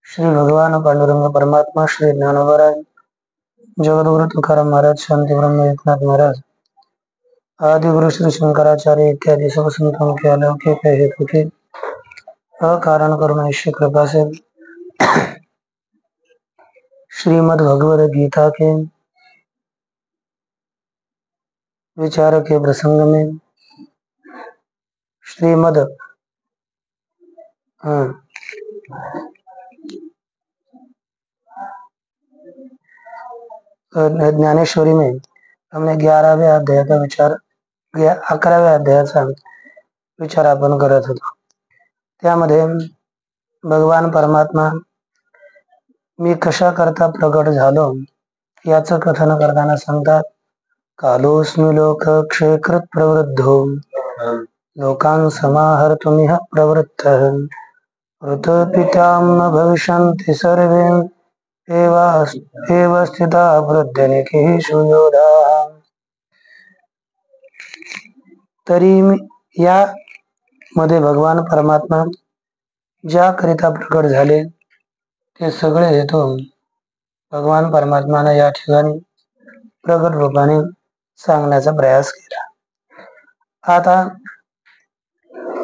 श्री भगवान पांडुरंग परमात्मा, श्री ज्ञानोबराय, जगद्गुरु तुकाराम महाराज, शांति ब्रह्म एकनाथ महाराज, आदि गुरु श्री शंकराचार्य इत्यादि सब संतों के अलौकिक हेतु के अकारण करुणा ईश्वर कृपा से श्रीमद् भगवद गीता के विचार के प्रसंग में श्रीमद् ज्ञानेश्वरी में हमने 11वें अध्याय का विचार 11व्या अध्यायाचा विचार आपण करत होतो. त्यामध्ये भगवान परमात्मा मी कशा करता प्रगट झालो याचं कथन करताना सांगतात, कालोस्मि लोक क्षेकृत प्रवृद्धो लोकान् समाहर्तुमिह प्रवृत्तः ऋतुपितां न भविष्यन्ति सर्वे एव स्थिता वृद्धनिकेषु योधाः. तरी या मध्ये भगवान परमात्मा ज्या करिता प्रकट झाले ते सगळे हेतू भगवान परमात्माने या ठिकाणी प्रगट रूपाने सांगण्याचा प्रयास केला. आता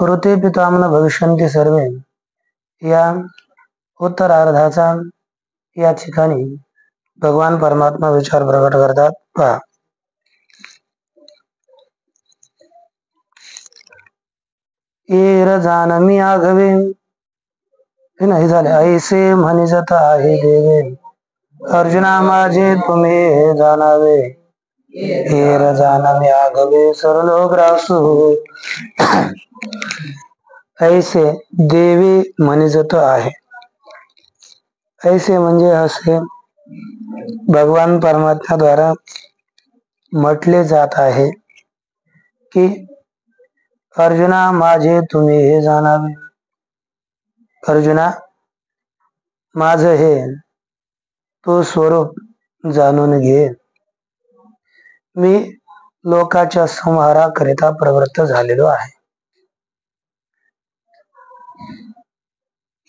ऋते पितामह भविष्यन्ति सर्वे या उत्तरार्धाचा या ठिकाणी भगवान परमात्मा विचार प्रकट करतात. पहा, येर जानमी आघवे हे नाही झाले ऐसे म्हणिजत आहे देवे अर्जुना माझे तुम्ही जाणावे हेर जानमी आघवे सरलो ग्रासू ऐसे देवी म्हणिजत आहे. ऐसे म्हणजे असे भगवान परमात्मा द्वारा म्हटले जात आहे की अर्जुना माझे तुम्ही हे जाणावे. अर्जुना माझ हे तो स्वरूप जाणून घे. मी लोकाच्या संहाराकरिता प्रवृत्त झालेलो आहे.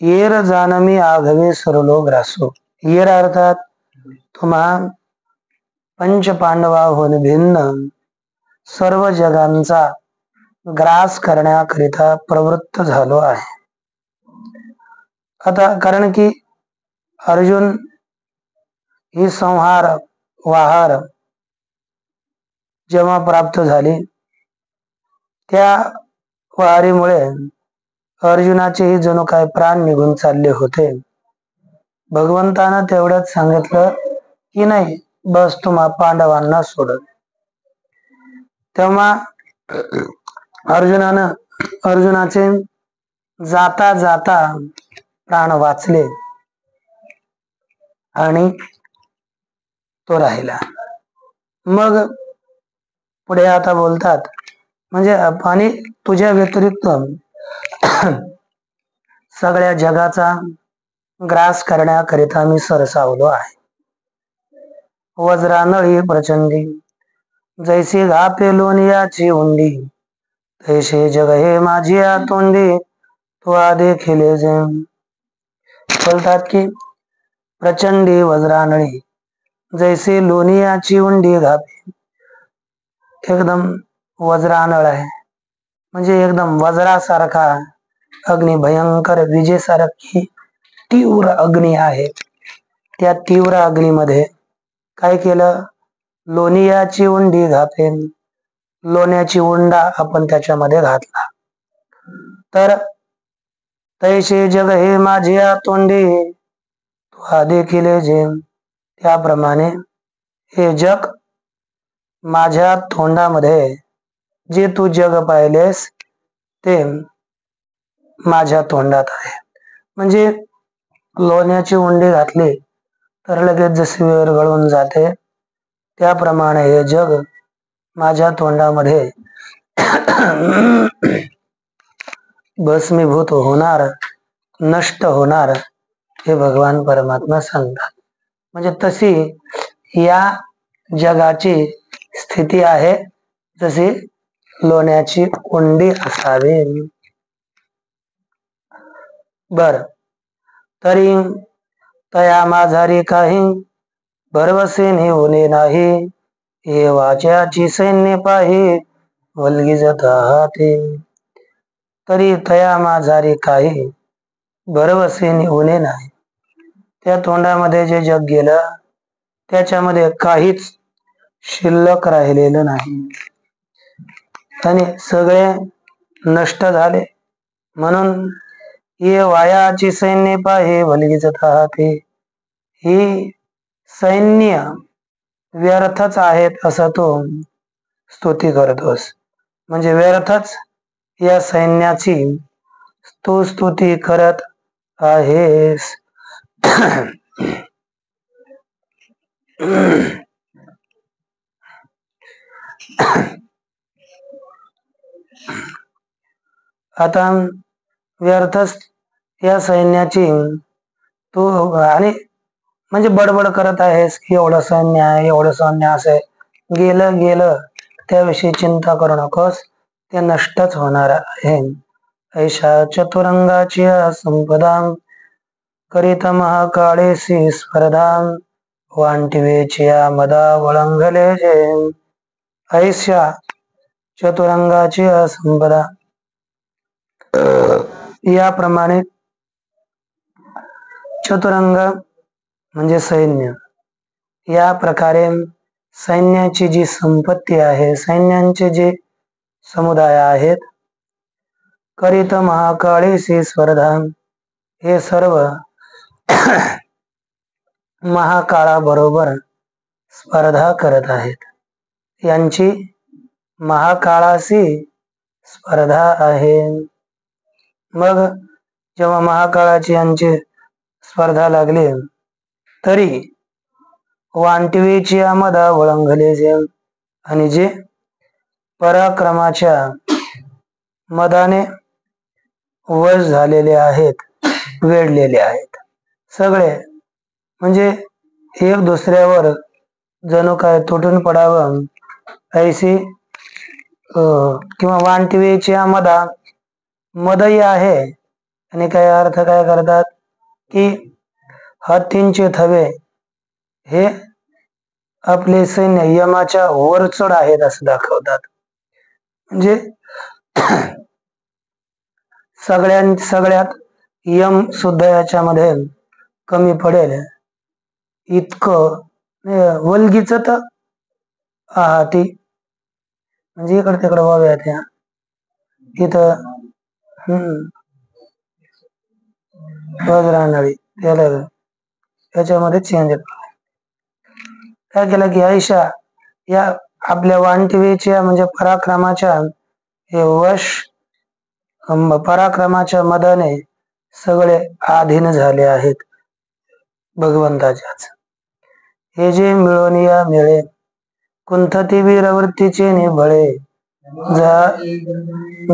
येर जानमी आघवे सरलो ग्रासो. येर अर्थात तुम्हा पंच पांडवाहून भिन्न सर्व जगांचा ग्रास करण्याकरिता प्रवृत्त झालो आहे. आता कारण की अर्जुन ही संहार वाहार जेव्हा प्राप्त झाली त्या वारीमुळे अर्जुनाचेही जणू काय प्राण निघून चालले होते. भगवंतानं तेवढंच सांगितलं की नाही बस तुम्हा पांडवांना सोडत. तेव्हा अर्जुनाचे जाता जाता प्राण वाचले आणि तो राहिला. मग पुढे आता बोलतात म्हणजे आणि तुझ्या व्यतिरिक्त सगळ्या जगाचा ग्रास करण्याकरिता मी सरसावलो आहे. वज्रानळी प्रचंडी जैसे घापे लोणियाची उंडी तैसे जग हे माझी आतोंडी तो देखील जे. बोलतात की प्रचंडी वज्रानळी जैसे लोणियाची उंडी घापे. एकदम वज्रानळ आहे म्हणजे एकदम वज्रासारखा अग्नी, भयंकर विजेसारखी तीव्र अग्नी आहे. त्या तीव्र अग्नीमध्ये काय केलं, लोणियाची उंडी घापे, लोण्याची उंडा आपण त्याच्यामध्ये घातला. तर तैसे जग हे माझ्या तोंडी तू देखील जे. त्याप्रमाणे हे जग माझ्या तोंडामध्ये जे तू जग पाहिलेस ते माझ्या तोंडात आहे. म्हणजे लोण्याची उंडी घातली तर लगेच जशी वेळ गळून जाते त्याप्रमाणे हे जग माझ्या तोंडामध्ये भस्मीभूत होणार, नष्ट होणार, हे भगवान परमात्मा सांगतात. म्हणजे तशी या जगाची स्थिती आहे, जशी लोण्याची कोंडी असावी. बर, तरी तया माझारी काही भरवसे होणे नाही, हे वाच्याची सैन्य पाही वल्गी जाते. तरी तया माझारी काही भरवसे होणे नाही. त्या तोंडामध्ये जे जग गेलं त्याच्यामध्ये काहीच शिल्लक राहिलेलं नाही आणि सगळे नष्ट झाले. म्हणून ये वायाची सैन्य पाहे भलगीच राहते. ही सैन्य व्यर्थच आहेत असं तो स्तुती करतोस. म्हणजे व्यर्थच या सैन्याची तू स्तुती करत आहेस. आता व्यर्थच या सैन्याची तू आणि म्हणजे बडबड करत आहेस की एवढं सैन्य आहे, एवढं सैन्य असं आहे. गेलं गेलं त्याविषयी चिंता करू नकोस, ते नष्टच होणार आहे. ऐशा चतुरंगाची संपदा करीत महाकाळेसी स्पर्धा, वांटिवेची मदा वळंघले जे. ऐशा चतुरंगाची संपदा, याप्रमाणे चतुरंग म्हणजे सैन्य. या प्रकारे सैन्याची जी संपत्ती आहे, सैन्यांचे जे समुदाय आहेत, करीत महाकाळेसी स्पर्धा, हे सर्व महाकाळाबरोबर स्पर्धा करत आहेत. यांची महाकाळाशी स्पर्धा आहे. मग जेव्हा महाकाळाची यांची स्पर्धा लागली, तरी वांटिवेची मदा वळंघले जे, आणि जे पराक्रमाच्या मदाने वश झालेले आहेत, वेढलेले आहेत सगळे, म्हणजे एक दुसऱ्यावर जणू काय तुटून पडावं ऐशी, किंवा वांटिवेची मदा, मदही आहे. आणि काय अर्थ काय करतात की हत्तींचे थवे हे आपले सैन्य यमाच्या वरचढ आहेत असं दाखवतात. म्हणजे सगळ्यात यम सुद्धा याच्यामध्ये कमी पडेल इतकं वल्गीच तर आहाती. म्हणजे इकडे तिकडे वाव्या त्या इथं वज्रानळी त्याला त्याच्यामध्ये चेंज काय केलं की ऐशा या आपल्या वांटिवेच्या म्हणजे पराक्रमाच्या हे वश, पराक्रमाच्या मदाने सगळे आधीन झाले आहेत भगवंताच्याच. हे जे मिळवनिया मिळे कुंथती वीरवृत्तीचे निभळे,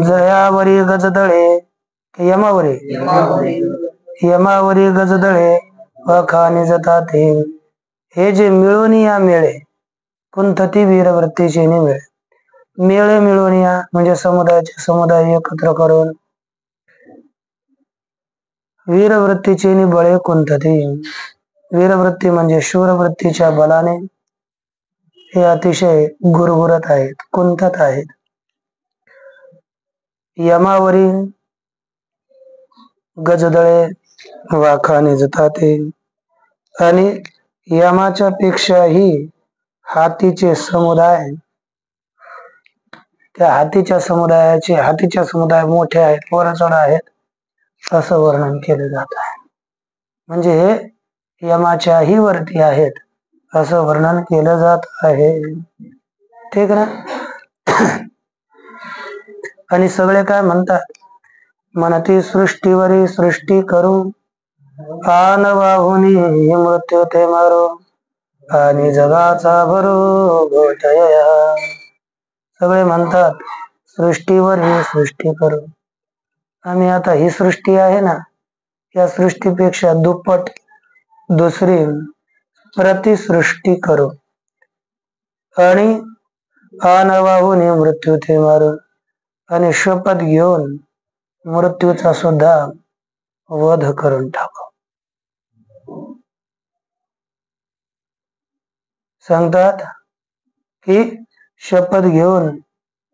जयावरी गजदळे, यमावरी गजदळे वखानी जातात. हे जे मिळवनिया मिळे कुंथती वीरवृत्तीचे निमिळे, मेळे मिळवनिया म्हणजे समुदाय एकत्र करून वीरवृत्तीचे निबळे कुंथती. वीरवृत्ती म्हणजे शूरवृत्तीच्या बलाने हे अतिशय गुरगुरत आहेत, कुंठत आहेत. यमावरी गजदळे वाखाने जाते, आणि यमाच्या पेक्षाही हातीचे समुदाय, त्या हातीच्या समुदाय मोठे आहेत, वरचढ आहेत असं वर्णन केलं जात आहे. म्हणजे हे यमाच्याही वरती आहेत असं वर्णन केलं जात आहे. ठीक ना. आणि सगळे काय म्हणतात, म्हणती सृष्टीवरी सृष्टी करू आन वाहुनी मृत्यू ते मारो आणि जगाचा भरो घोटया. सगळे म्हणतात सृष्टीवर ही सृष्टी करू. आम्ही आता ही सृष्टी आहे ना, या सृष्टीपेक्षा दुप्पट दुसरी प्रतिसृष्टी करू आणि अनवाहून मृत्यू ते मारू आणि शपथ घेऊन मृत्यूचा सुद्धा वध करून टाकू. सांगतात की शपथ घेऊन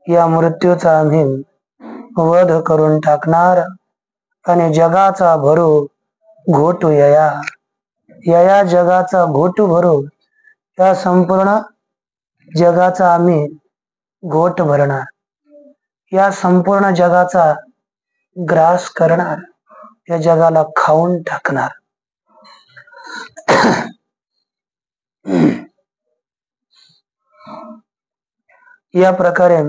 या मृत्यूचा आम्ही वध करून टाकणार आणि जगाचा भरू घोटू यया. यया जगाचा घोटू भरू. या संपूर्ण जगाचा आम्ही घोट भरणार. या संपूर्ण जगाचा ग्रास करणार. या जगाला खाऊन टाकणार. या प्रकारे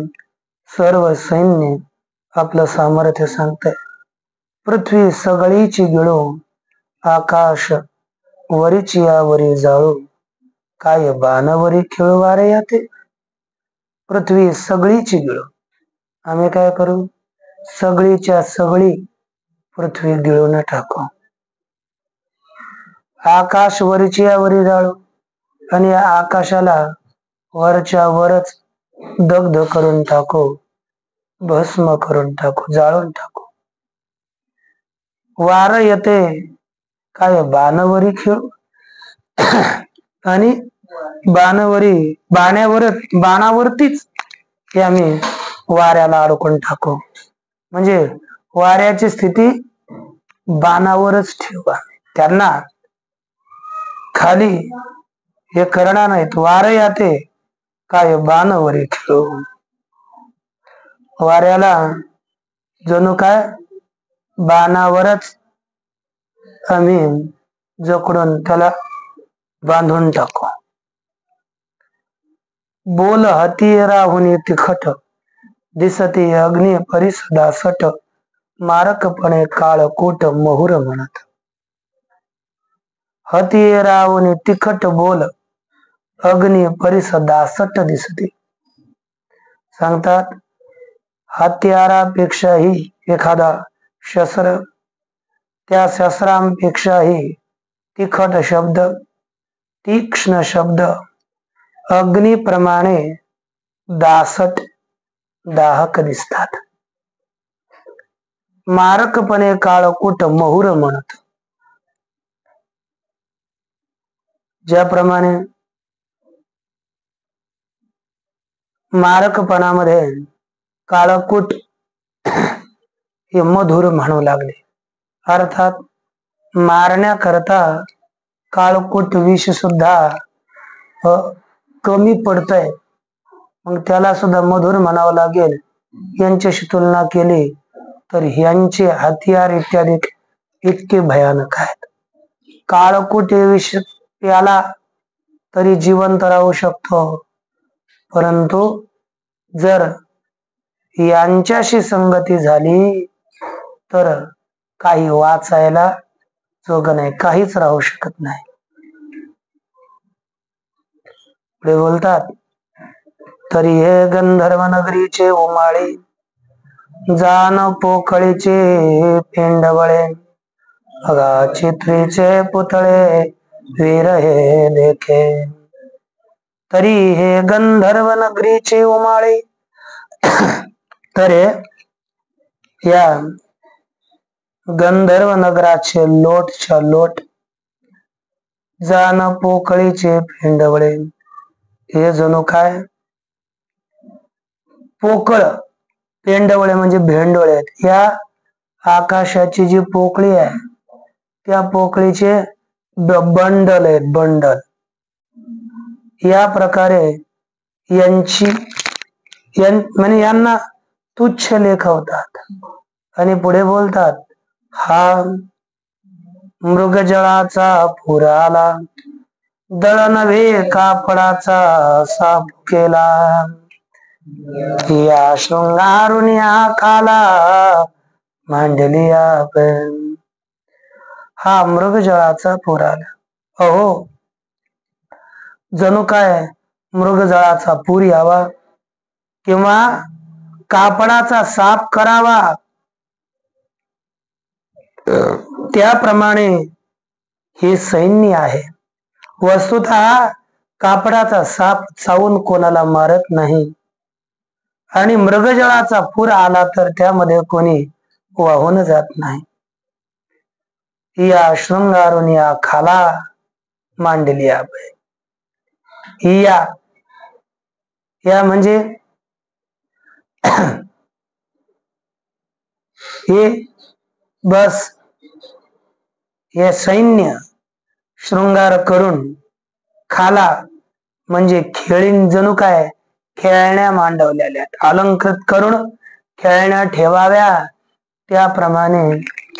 सर्व सैन्य आपलं सामर्थ्य सांगतंय. पृथ्वी सगळीची गिळू आकाश वरीची यावरी जाळू काय बाणवरी खेळवारे याते. पृथ्वी सगळीची गिळू. आम्ही काय करू? सगळीच्या सगळी पृथ्वी गिळून टाकू. आकाश वरीची यावरी जाळू आणि या आकाशाला वरच्या वरच दग्ध करून टाकू. भस्म करून टाकू. जाळून टाकू. वार येते काय बाणवरी खेळू आणि बाणावरतीच हे आम्ही वाऱ्याला अडकून टाकू. म्हणजे वाऱ्याची स्थिती बाणावरच ठेवू. त्यांना खाली हे करणार नाहीत. वार येते काय बाणवरी खेळू. वाऱ्याला जणू काय बाणावरच आम्ही जकडून त्याला बांधून टाकू. बोल हाती राहुनी तिखट दिसते अग्नी परिसदा सट मारकपणे काळकूट महुर म्हणत. हाती राहुनी तिखट बोल अग्नी परिसदा सट दिसते. सांगतात हत्यारापेक्षाही एखादा शस्त्र त्या शस्त्रांपेक्षाही तिखट शब्द तीक्ष्ण शब्द अग्नीप्रमाणे दासट दाहक दिसतात. मारकपणे काळकूट महुर म्हणत. ज्याप्रमाणे मारकपणामध्ये काळकूट हे मधुर म्हणू लागले. अर्थात मारण्याकरता काळकूट विष सुद्धा कमी पडतंय. मग त्याला सुद्धा मधुर म्हणावं लागेल. यांच्याशी तुलना केली तर यांचे हत्यार इत्यादी इतके भयानक आहेत. काळकूट हे विष प्याला तरी जिवंत राहू शकतो, परंतु जर यांच्याशी संगती झाली तर काही वाचायला जोग नाही, काहीच राहू शकत नाही. पुढे बोलतात तरी हे गंधर्व नगरीचे उमाळे जान पोकळीचे पेंडवळे अगा चित्रीचे पुतळे वीर हे देखे. तरी हे गंधर्व नगरीचे उमाळे तर या गंधर्व नगराचे लोटच्या लोट जान पोकळीचे पेंडवळे हे जणू काय पोकळ पेंडवळे म्हणजे भेंडोळे आहेत. या आकाशाची जी पोकळी आहे त्या पोकळीचे बंडल आहेत. बंडल या प्रकारे म्हणजे यांना तुच्छ लेखवतात. आणि पुढे बोलतात हा मृगजळाचा पुराला दळण नव्हे कापडाचा साप केला. या शृंगारुनिया काला मांडलिया हा मृगजळाचा पूर आला. अहो, जणू काय मृगजळाचा पूर यावा किंवा कापडाचा साप करावा, त्याप्रमाणे हे सैन्य आहे. वस्तुतः कापडाचा साप चावून कोणाला मारत नाही आणि मृगजळाचा पूर आला तर त्यामध्ये कोणी वाहून जात नाही. या शृंगारून या खाला मांडली आहे. ही या म्हणजे हे बस हे सैन्य शृंगार करून खाला म्हणजे खेळीन, जणू काय खेळण्या मांडवलेल्या अलंकृत करून खेळण्या ठेवाव्या, त्याप्रमाणे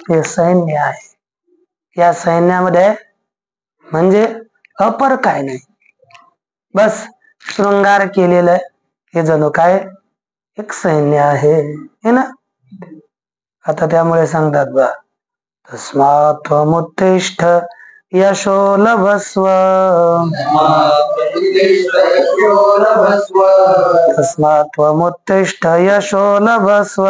हे सैन्य आहे. या सैन्यामध्ये म्हणजे अपर काय नाही, बस शृंगार केलेलं हे जणू काय एक सैन्य आहे, हे ना. आता त्यामुळे सांगतात बा, तस्मात् त्वमुत्तिष्ठ यशो लभस्व, तस्मात् त्वमुत्तिष्ठ यशो लभस्व,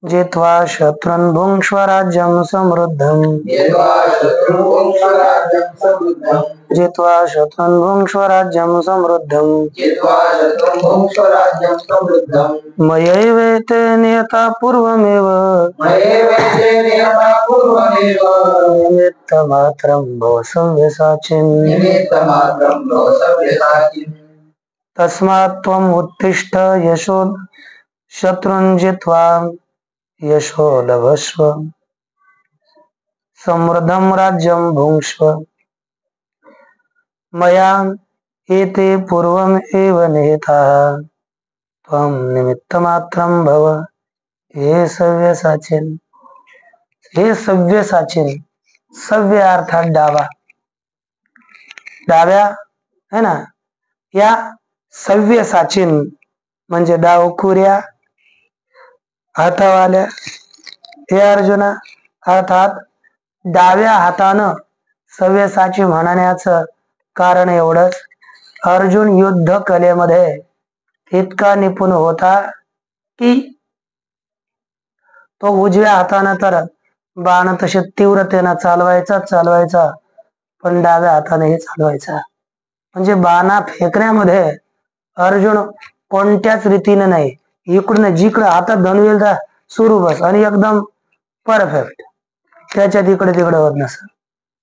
जित्वा शत्रून् भुङ्क्ष्व राज्यं समृद्धम्, जित्वा शत्रून् भुङ्क्ष्व राज्यं समृद्धम्, मयैवेते नियता पूर्वमेव, निमित्तमात्रं भव सव्यसाचिन्, तस्मात् त्वम् उत्तिष्ठ यशो शत्रून् जित्वा यशो लभस्व, समृद्धं राज्यं भुङ्क्ष्व, मया एते पूर्वम् एव निहिताः, त्वं निमित्तमात्रं भव हे सव्यसाचिन्. हे सव्यसाचिन्, सव्य अर्थात डावा, डाव्या है ना. या सव्यसाचिन म्हणजे डावखुऱ्या हातावाल्या. हे अर्जुना, अर्थात डाव्या हातानं सव्यसाची म्हणण्याचं कारण एवढंच, अर्जुन युद्ध कलेमध्ये इतका निपुण होता की तो उजव्या हातानं तर बाण तसे तीव्रतेनं चालवायचा, पण डाव्या हाताने चालवायचा. म्हणजे बाणा फेकण्यामध्ये अर्जुन कोणत्याच रीतीने नाही, इकडून जिकडं हातात धनवेल सुरू बस आणि एकदम परफेक्ट, त्याच्या तिकडे होत नसत.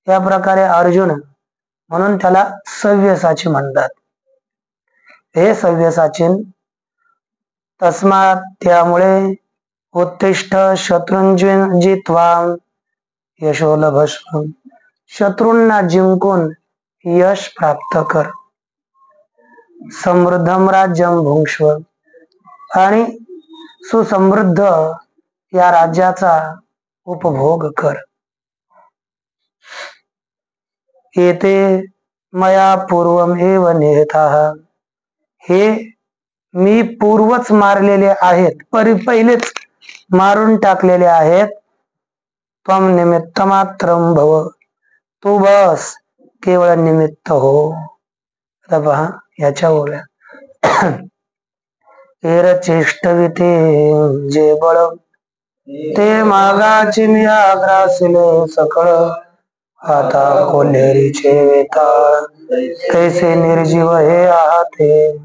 या प्रकारे अर्जुन, म्हणून त्याला सव्यसाची म्हणतात. हे सव्यसाचीन. तस्मात त्यामुळे उत्तिष्ठ शत्रूंन जित्वा यशो लभस्व, शत्रूंना जिंकून यश प्राप्त कर, समृद्धम राज्यम भुङ्क्ष्व, आणि सुसमृद्ध या राज्याचा उपभोग कर. येते मया पूर्वम एव निहिताः, हे मी पूर्वच मारलेले आहेत, पहिलेच मारून टाकलेले आहेत. त्वं निमित्तमात्रं भव, तू बस केवळ निमित्त हो. आता पहा याच्या ओव्या, हेर चेष्टविते जे बळ, ते मागाची मी आग्रासिले सकळ, आता कोल्हेरीचे वेताळ, कैसे निर्जीव हे आहाते.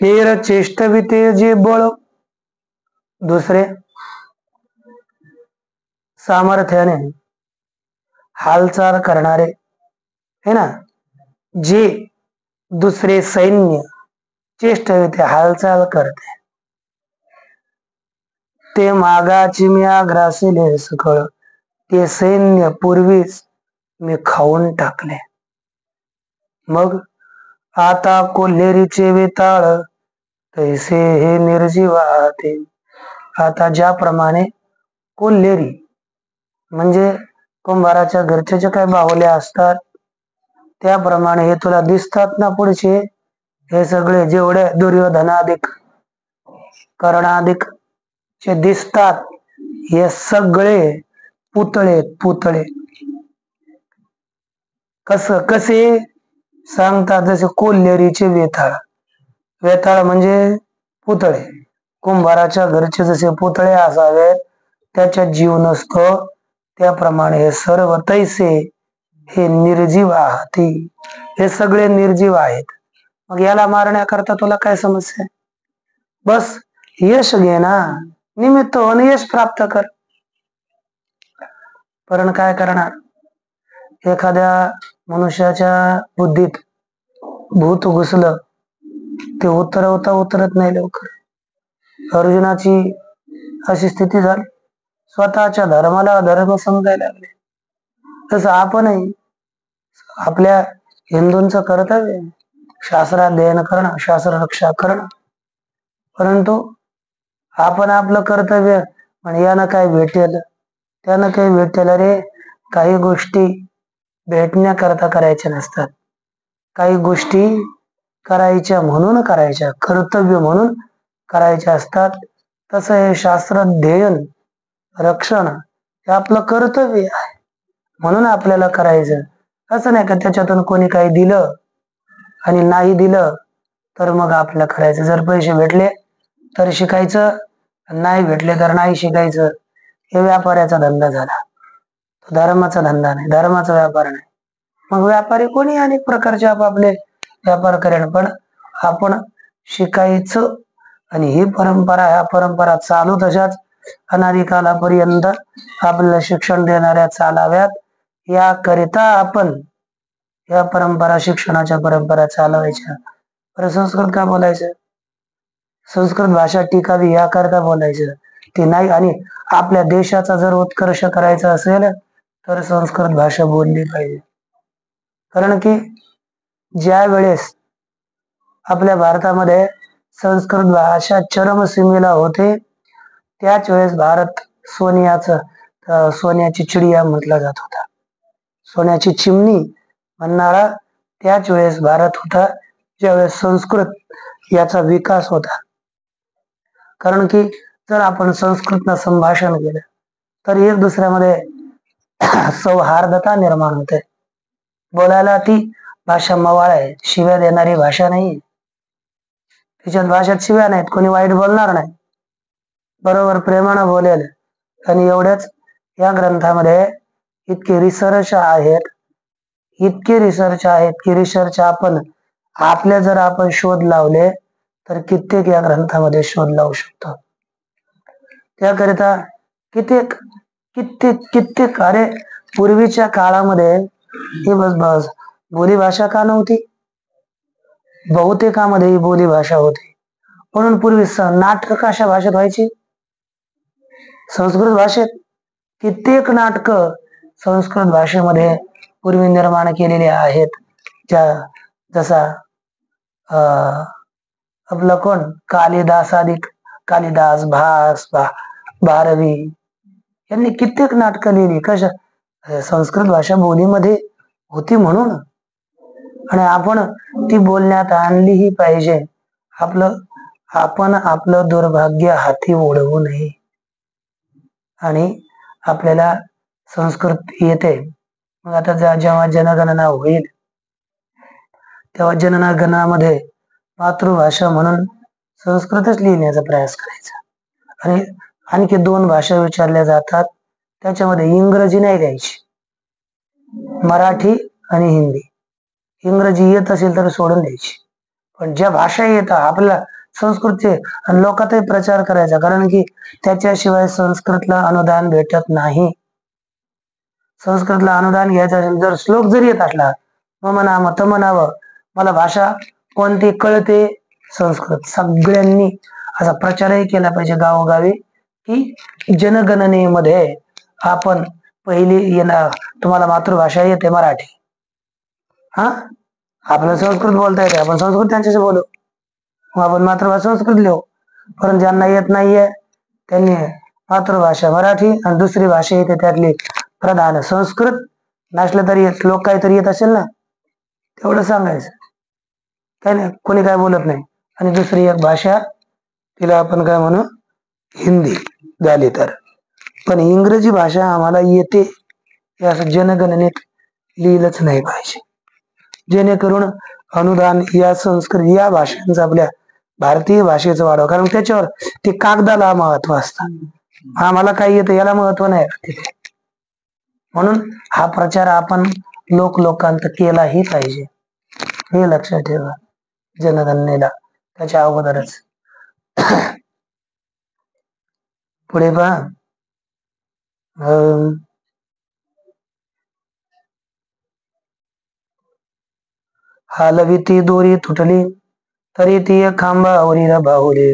हेर चेष्टविते जे बळ, दुसरे सामर्थ्याने हालचाल करणारे है ना, जे दुसरे सैन्य चेष्टविते हालचाल करते, ते मागाची मी आग्रासिले सकळ, ते सैन्य पूर्वीच मी खाऊन टाकले. मग आता कोल्हेरीचे वेताळ, तैसे हे निर्जीव आहाते. आता ज्याप्रमाणे कोल्हेरी म्हणजे कुंभाराच्या घरचे जे काही बाहुल्या असतात, त्याप्रमाणे हे तुला दिसतात ना पुढचे, हे सगळे जेवढे दुर्योधनाधिक कर्णाधिक जे दिसतात हे सगळे पुतळे पुतळे. कसे सांगतात, जसे कोल्हेरीचे वेताळ. वेताळ म्हणजे पुतळे. कुंभाराच्या घरचे जसे पुतळे असावेत त्याच्यात जीव नसतो, त्याप्रमाणे हे सर्व तैसे हे निर्जीव आहात. हे सगळे निर्जीव आहेत. मग याला मारण्याकरता तुला काय समस्या? बस यश घे ना, निमित्त होऊन यश प्राप्त कर. पण काय करणार? एखाद्या मनुष्याच्या बुद्धीत भूत घुसलं ते उतरत नाही लवकर. अर्जुनाची अशी स्थिती झाली, स्वतःच्या धर्माला अधर्म समजायला लागले. तसं आपणही आपल्या हिंदूंचं कर्तव्य शास्त्राध्ययन करणं, शास्त्र रक्षा करणं. परंतु आपण आपलं कर्तव्य आणि यानं काय भेटेल त्यानं काही भेटेल. अरे काही गोष्टी भेटण्याकरता करायच्या नसतात, काही गोष्टी करायच्या म्हणून करायच्या, कर्तव्य म्हणून करायच्या असतात. तसं हे शास्त्राध्ययन रक्षण हे आपलं कर्तव्य आहे म्हणून आपल्याला करायचं. असं नाही का त्याच्यातून कोणी काही दिलं आणि नाही दिलं तर मग आपल्याला करायचं. जर पैसे भेटले तर शिकायचं, नाही भेटले तर नाही शिकायचं. हे व्यापाऱ्याचा धंदा झाला, तो धर्माचा धंदा नाही, धर्माचा व्यापार नाही. मग व्यापारी कोणी अनेक प्रकारचे आपापले व्यापार करेन, पण आपण शिकायचं. आणि ही परंपरा, ह्या परंपरा चालू तशाच अनादी कालापर्यंत आपल्याला शिक्षण देणाऱ्या चालाव्यात, याकरिता आपण या परंपरा, शिक्षणाच्या परंपरा चालवायच्या. तर संस्कृत का बोलायचं? संस्कृत भाषा टिकावी याकरता बोलायचं ते नाही. आणि आपल्या देशाचा जर उत्कर्ष करायचा असेल तर संस्कृत भाषा बोलली पाहिजे. कारण की ज्या वेळेस आपल्या भारतामध्ये संस्कृत भाषा चरमसीमेला होते त्याच वेळेस भारत सोन्याची चिडिया म्हटला जात होता, सोन्याची चिमणी म्हणणारा त्याच वेळेस भारत होता, ज्यावेळेस संस्कृत याचा विकास होता. कारण की जर आपण संस्कृतनं संभाषण केलं तर एक दुसऱ्यामध्ये सौहार्दता निर्माण होते. बोलायला ती भाषा मवाळ आहे, शिव्या देणारी भाषा नाही. तिच्यात भाषेत शिव्या नाहीत, कोणी वाईट बोलणार नाही, बरोबर प्रेमानं बोलेल. आणि एवढ्याच या ग्रंथामध्ये इतके रिसर्च आहेत की रिसर्च आपल्या जर आपण शोध लावले तर कित्येक या ग्रंथामध्ये शोध लावू शकतो. त्याकरिता कित्येक अरे पूर्वीच्या काळामध्ये ही बस बोलीभाषा का नव्हती? बहुतेकामध्ये ही बोलीभाषा होती. म्हणून पूर्वी नाटक अशा भाषेत व्हायची, संस्कृत भाषेत. कित्येक नाटक संस्कृत भाषेमध्ये पूर्वी निर्माण केलेले आहेत. जसा आपलं कोण कालिदास, भास, भारवी यांनी कित्येक नाटकं लिहिली. कशा? संस्कृत भाषा बोलीमध्ये होती म्हणून. आणि आपण ती बोलण्यात आणलीही पाहिजे. आपण आपलं दुर्भाग्य हाती ओढवू नये. आणि आपल्याला संस्कृत येते. मग आता जेव्हा जनगणना होईल तेव्हा जनगणनामध्ये मातृभाषा म्हणून संस्कृतच लिहिण्याचा प्रयास करायचा. आणि आणखी 2 भाषा विचारल्या जातात, त्याच्यामध्ये इंग्रजी नाही द्यायची, मराठी आणि हिंदी. इंग्रजी येत असेल तर सोडून द्यायची, पण ज्या भाषा येतात आपल्याला संस्कृतचे आणि लोकातही प्रचार करायचा. कारण की त्याच्याशिवाय संस्कृतला अनुदान भेटत नाही. संस्कृतला अनुदान घ्यायचं असेल, जर श्लोक जरी येत असला, मम नाम तम नाव, मला भाषा कोणती कळते? संस्कृत. सगळ्यांनी असा प्रचारही केला पाहिजे गावोगावी की जनगणनेमध्ये आपण पहिली येणार, तुम्हाला मातृभाषा येते मराठी, आपल्याला संस्कृत बोलता येते, आपण संस्कृत त्यांच्याशी बोलू, मग आपण मातृभाषा संस्कृत लिहू. परंतु ज्यांना येत नाहीये त्यांनी मातृभाषा मराठी आणि दुसरी भाषा येते त्यातली प्रधान संस्कृत. नसलं तरी श्लोक काहीतरी येत असेल ना, तेवढं सांगायचं, काही नाही, कोणी काय बोलत नाही. आणि दुसरी एक भाषा तिला आपण काय म्हणू, हिंदी झाली तर. पण इंग्रजी भाषा आम्हाला येते हे असं जनगणनेत लिहिलंच नाही पाहिजे, जेणेकरून अनुदान या संस्कृत या भाषांचा आपल्या भारतीय भाषेचं वाढव. कारण त्याच्यावर ते कागदाला महत्व असतं, आम्हाला काही येतं याला महत्व नाही तिथे. म्हणून हा प्रचार आपण लोकांत केलाही पाहिजे, हे लक्षात ठेवा. जनगणनेला त्याच्या अगोदरच. पुढे पहा, हालविती दोरी तुटली तरी ती खांबावरी बाहुली,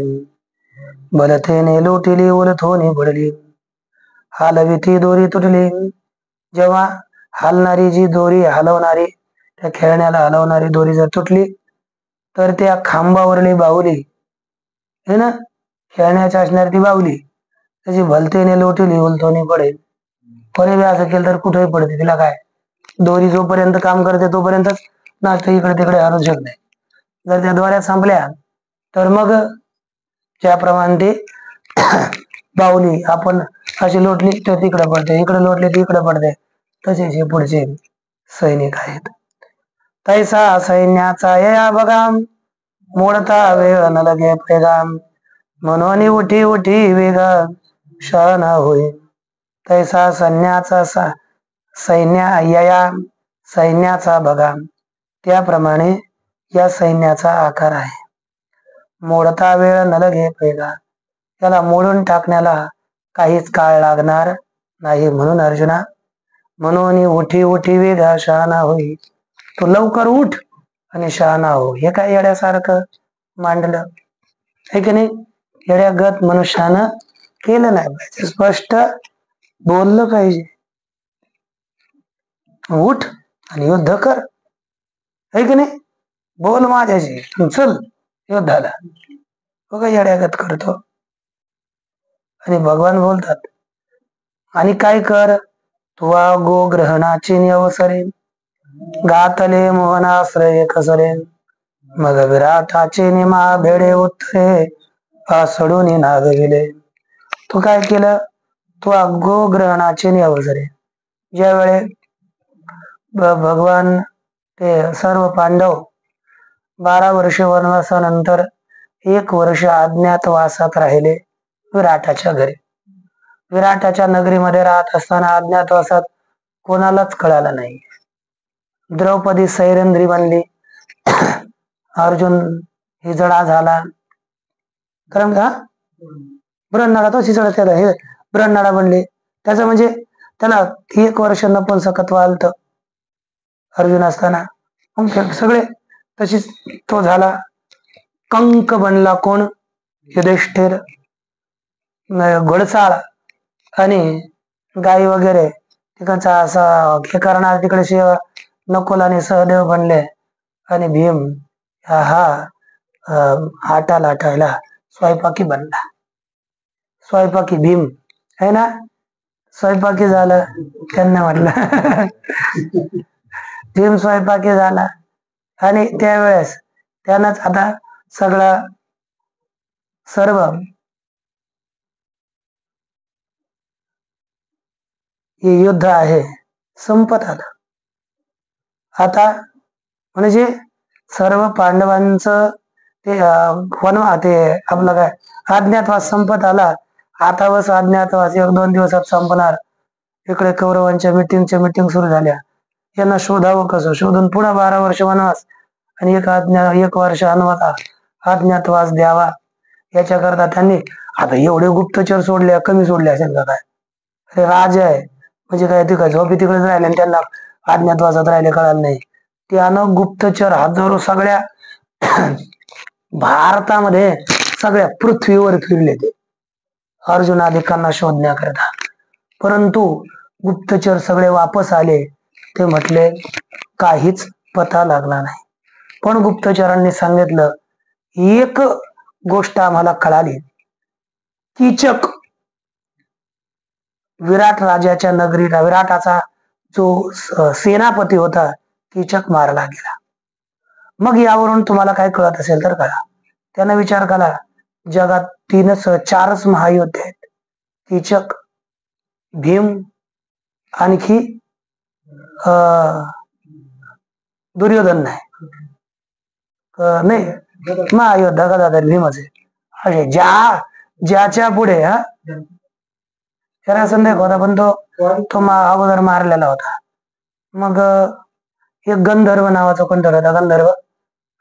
बलतेने लोटिली उलथोनी पडली. हालविती दोरी तुटली, जेव्हा हलणारी जी दोरी हलवणारी, त्या खेळण्याला हलवणारी दोरी जर तुटली तर त्या खांबावरली बाहुली है ना, खेळण्याची असणारी ती बाहुली त्याची भलतेने लोटिली उलथोनी पडेल. कोणी असं केलं तर कुठेही पडते, तिला काय, दोरी जोपर्यंत काम करते तोपर्यंतच नाचते, इकडे तिकडे हलू शकते. जर त्या दोऱ्या संपल्या तर मग ज्याप्रमाणे ते बाहुली आपण अशी लोटली तर तिकडे पडते, इकडे लोटली तर इकडे पडते, तसेच हे पुढचे सैनिक आहेत. तैसा सैन्याचा या बघा, मोडता वेळ न लगे पैगाम, म्हणून उठी उठी वेगा शहाणा होई. तैसा सैन्याचा बघा, त्याप्रमाणे या सैन्याचा आकार आहे. मोडता वेळ न लगे पैगा, त्याला मोडून टाकण्याला काहीच काळ लागणार नाही. म्हणून अर्जुना, म्हणून उठी उठी वेगा शहाणा होई, तू लवकर उठ आणि शहाणा हो. हे काय येड्यासारखं मांडलं आहे की नाही, येड्यागत मनुष्यानं केलं नाही पाहिजे, स्पष्ट बोललं पाहिजे. उठ आणि युद्ध कर, आहे की नाही, बोल माझ्याशी, चल युद्धाला. बघा येड्यागत करतो. आणि भगवान बोलतात, आणि काय कर, तुवा गो ग्रहणाची अवसरे, गातले मोहनाश्रय खसरे, मग विराटाचे निमा भेडे उत्तरे, सोडून नागविले. तू काय केलं, तू गो ग्रहणाचे अवसरे, ज्यावेळे भगवान ते सर्व पांडव 12 वर्ष वनवासानंतर 1 वर्ष अज्ञातवासात राहिले विराटाच्या घरी. विराटाच्या नगरीमध्ये राहत असताना अज्ञातवासात कोणालाच कळालं नाही. द्रौपदी सैरंद्री बनली, अर्जुन हिजडा झाला, कारण का ब्रह्मनाडा तो शिजड हे ब्रह्मनाडा बनले. त्याचं म्हणजे त्याला 1 वर्ष नपुंसकत्व आलत अर्जुन असताना, मग सगळे तशीच तो झाला. कंक बनला कोण, युधिष्ठिर. घोडसाळ आणि गाई वगैरे तिकडचा असा हे करणार, तिकडे शिव नकुल आणि सहदेव बनले. आणि भीम हा आटा लाटायला स्वयंपाकी बनला, स्वयंपाकी भीम है ना, स्वयंपाकी झालं. त्यांना म्हटलं भीम स्वयंपाकी झाला. आणि त्यावेळेस त्यानंच आता सगळं सर्व हे युद्ध आहे संपत आलं. आता म्हणजे सर्व पांडवांचं ते ते आपलं काय अज्ञातवास संपत आला. आता बस अज्ञातवास 1-2 दिवसात संपणार. इकडे कौरवांच्या मीटिंग सुरू झाल्या. यांना शोधावं कसं, शोधून पुन्हा 12 वर्ष वनवास आणि 1 वर्ष अज्ञातवास द्यावा. याच्याकरता त्यांनी आता एवढे गुप्तचर सोडले, कमी सोडले असेल का काय. अरे राज आहे म्हणजे काय, ते काय झोपी तिकडेच राहिले आणि त्यांना अज्ञातवासात राहिले कळालं नाही. त्यानं गुप्तचर हजारो सगळ्या भारतामध्ये सगळ्या पृथ्वीवर फिरले ते अर्जुनादिकांना शोधण्याकरता. परंतु गुप्तचर सगळे वापस आले. ते म्हटले काहीच पता लागला नाही. पण गुप्तचरांनी सांगितलं एक गोष्ट आम्हाला कळाली, कीचक विराट राजाच्या नगरीला, विराटाचा जो सेनापती होता कीचक मारला गेला. मग यावरून तुम्हाला काय कळत असेल तर कळा. त्यानं विचार केला जगात चारच महायोद्धे आहेत, कीचक, भीम, आणखी दुर्योधन नाही, महायोद्धा गदाधर भीमच आहे. ज्याच्या पुढे जरासंध होता, पण तो अगोदर मारलेला होता. मग एक गंधर्व नावाचा कोणता होता, गंधर्व,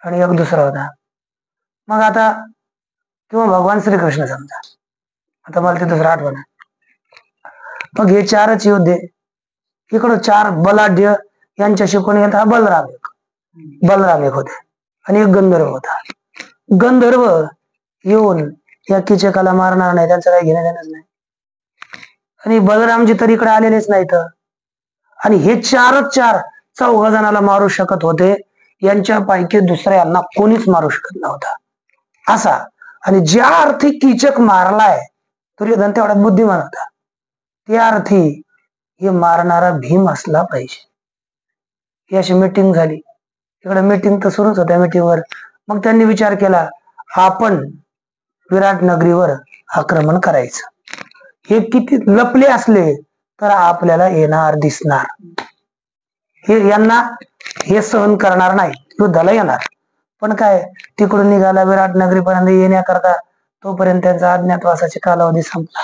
आणि एक दुसरा होता. मग आता किंवा भगवान श्रीकृष्ण समजा, आता मला ते दुसरं आठवण. मग हे चारच योद्धे, इकडं चार बलाढ्य, यांच्याशी कोणी येत, हा बलराम एक होते, आणि एक गंधर्व होता. गंधर्व येऊन या कीचकाला मारणार नाही, त्यांचं काही घेणं देणंच नाही. आणि बलरामजी तर इकडे आलेलेच नाहीत. आणि हे चारच चौघ जणाला मारू शकत होते, यांच्यापैकी दुसऱ्यांना कोणीच मारू शकत नव्हता असा. आणि ज्या अर्थी कीचक मारलाय, दुर्योधन तेवढा बुद्धिमान होता, त्या अर्थी हे मारणारा भीम असला पाहिजे. ही अशी मीटिंग झाली. इकडे मीटिंग तर सुरूच होत्या. मीटिंगवर मग त्यांनी विचार केला, आपण विराट नगरीवर आक्रमण करायचं. हे किती लपले असले तर आपल्याला येणार दिसणार, यांना हे सहन करणार नाही, युद्धाला येणार. पण काय, तिकडून निघाला विराट नगरीपर्यंत येण्याकरता, तोपर्यंत त्यांचा अज्ञातवासाचा कालावधी संपला.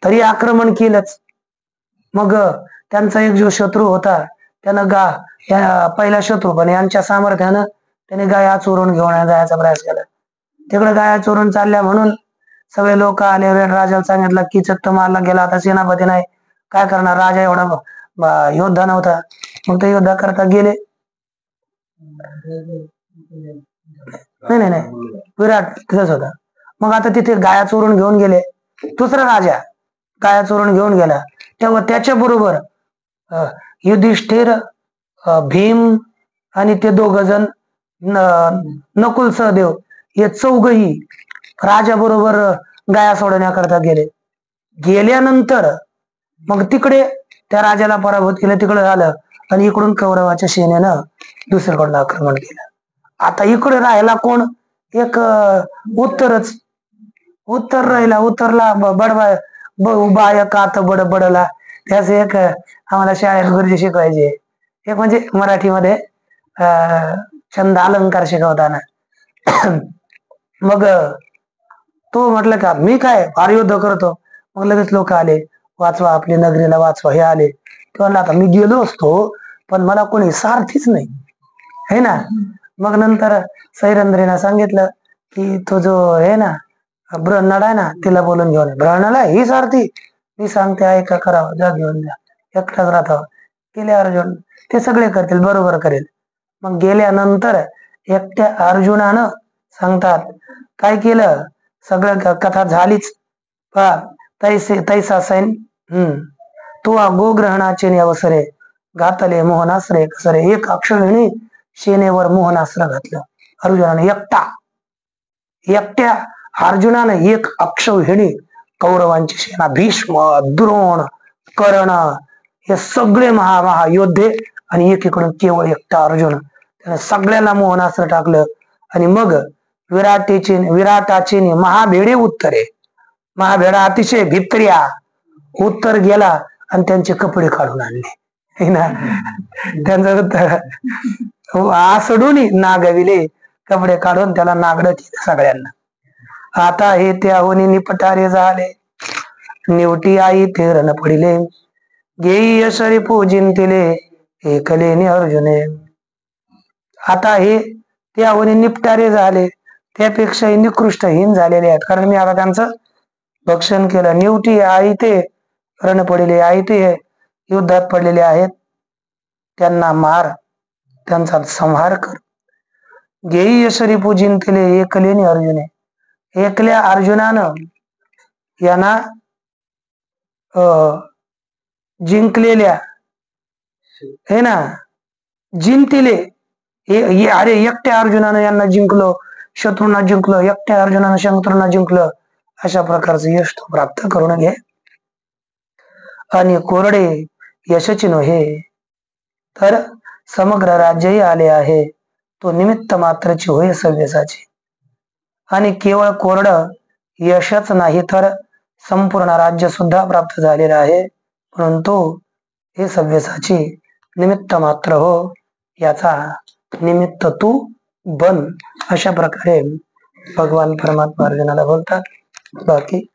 तरी आक्रमण केलंच. मग त्यांचा एक जो शत्रू होता, त्यानं पहिला शत्रू, पण यांच्या सामर्थ्यानं त्याने गाया चोरून घेऊन जायचा प्रयास केला. तिकडे गाया चोरून चालल्या म्हणून सगळे लोक आले. राजाला सांगितलं, कीचक तर मारला गेला, आता सेनापती नाही, काय करणार, राजा एवढा योद्धा नव्हता. मग ते योद्धा करता गेले. नाही, विराट तिथंच होता. मग आता तिथे गाया चोरून घेऊन गेले. दुसरा राजा गाया चोरून घेऊन गेला, तेव्हा त्याच्या बरोबर युधिष्ठिर, भीम आणि ते दोघ जण, नकुल, सहदेव, हे चौघही राजा बरोबर गाया सोडण्याकरता गेल्यानंतर मग तिकडे त्या राजाला पराभूत केलं, तिकडे झालं. आणि इकडून कौरवाच्या सेनेनं दुसरीकडून आक्रमण केलं. आता इकडे राहिला कोण, एक उत्तर राहिला. उत्तरला बडबडला. त्याच एक आम्हाला शाळेत गुरुजी शिकवायचे, एक म्हणजे मराठीमध्ये छंद अलंकार शिकवताना. मग तो म्हटलं का, मी काय फार युद्ध करतो. मग लगेच लोक आले, वाचवा आपली नगरीला वाचवा, हे आले. तो म्हणला, आता मी गेलो असतो, पण मला कोणी सारथीच नाही, है ना. मग नंतर सैरंद्रीनं सांगितलं की तो जो आहे ना, ब्रह्मनाड आहे ना, तिला बोलून घेऊन, ब्रह्मणाला ही सारथी, मी सांगते ऐका, करावं, जा घेऊन जा, एकटाच राहतो. गेले अर्जुन, ते सगळे करतील, बरोबर करेल. मग गेल्यानंतर एकट्या अर्जुनानं सांगतात काय केलं, सगळं कथा झालीच. तैसा सैन तू गोग्रहणाचे अवसरे घातले मोहनास्त्रे कसरे. एक अक्षरणी सेनेवर मोहनास्त्र घातलं अर्जुनाने. एकट्या अर्जुनाने एक अक्षौहिणी कौरवांची सेना, भीष्म, द्रोण, कर्ण, हे सगळे महायोद्धे, आणि एकीकडून केवळ एकटा अर्जुन, त्याने सगळ्याला मोहनास्त्र टाकलं. आणि मग विराटाचे महाभेडे उत्तरे, महाभेडा अतिशय भित्र्या, उत्तर गेला आणि त्यांचे कपडे काढून आणले ना. त्यांचं उत्तर आसडून नागविले, कपडे काढून त्याला नागडं केलं सगळ्यांना. आता हे त्याहून निपटारे झाले, निवटी आई ते रण पडिले, घेई यशरी पूजिंतिले, एकलेने अर्जुने. आता हे त्याहून निपटारे झाले, त्यापेक्षाही निकृष्टहीन झालेले आहेत, कारण मी आता त्यांचं भक्षण केलं. निवटी आई ते रण पडिले, आई ते युद्धात पडलेले आहेत, त्यांना मार, त्यांचा संहार कर. घेई यशरी पूजिंतिले, एकलेने अर्जुने. एकल्या अर्जुनानं यांना जिंकलेल्या, हे ना, जिंकले. अरे एकट्या अर्जुनानं यांना जिंकलो, शत्रूंना जिंकलो, एकट्या अर्जुनानं शत्रूंना जिंकलं, अशा प्रकारचं यश तो प्राप्त करून घे. आणि कोरडे यशची नव्हे, तर समग्र राज्यही आले आहे, तो निमित्त मात्रची होय सव्यसाची. आणि केवळ कोरडं यशच नाही तर संपूर्ण राज्य सुद्धा प्राप्त झालेलं आहे, परंतु हे सव्यसाची निमित्त मात्र हो, याचा निमित्त तू बन. अशा प्रकारे भगवान परमात्मा अर्जुनाला बोलतात. बाकी